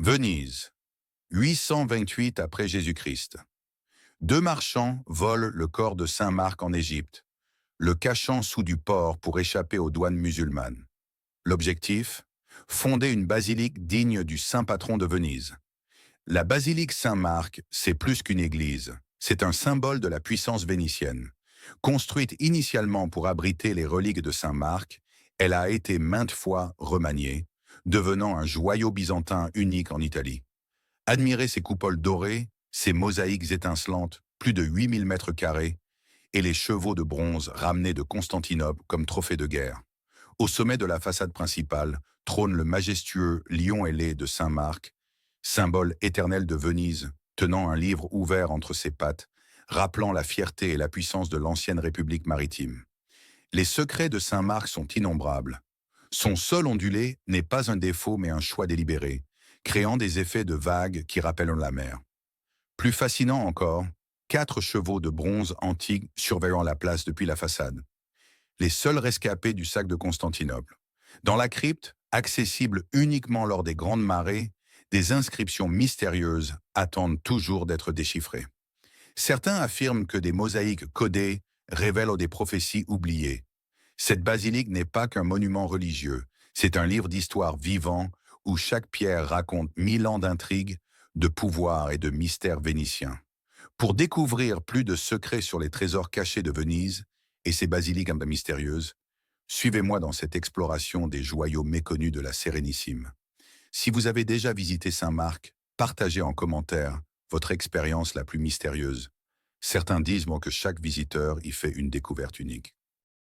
Venise, 828 après Jésus-Christ. Deux marchands volent le corps de Saint Marc en Égypte, le cachant sous du port pour échapper aux douanes musulmanes. L'objectif? Fonder une basilique digne du saint patron de Venise. La basilique Saint-Marc, c'est plus qu'une église. C'est un symbole de la puissance vénitienne. Construite initialement pour abriter les reliques de Saint-Marc, elle a été maintes fois remaniée, devenant un joyau byzantin unique en Italie. Admirez ses coupoles dorées, ses mosaïques étincelantes, plus de 8000 mètres carrés, et les chevaux de bronze ramenés de Constantinople comme trophée de guerre. Au sommet de la façade principale trône le majestueux lion ailé de Saint-Marc, symbole éternel de Venise, tenant un livre ouvert entre ses pattes, rappelant la fierté et la puissance de l'ancienne République maritime. Les secrets de Saint-Marc sont innombrables. Son sol ondulé n'est pas un défaut mais un choix délibéré, créant des effets de vagues qui rappellent la mer. Plus fascinant encore, 4 chevaux de bronze antiques surveillant la place depuis la façade. Les seuls rescapés du sac de Constantinople. Dans la crypte, accessible uniquement lors des grandes marées, des inscriptions mystérieuses attendent toujours d'être déchiffrées. Certains affirment que des mosaïques codées révèlent des prophéties oubliées. Cette basilique n'est pas qu'un monument religieux, c'est un livre d'histoire vivant où chaque pierre raconte 1000 ans d'intrigues, de pouvoir et de mystères vénitiens. Pour découvrir plus de secrets sur les trésors cachés de Venise et ses basiliques mystérieuses, suivez-moi dans cette exploration des joyaux méconnus de la Sérénissime. Si vous avez déjà visité Saint-Marc, partagez en commentaire votre expérience la plus mystérieuse. Certains disent que chaque visiteur y fait une découverte unique.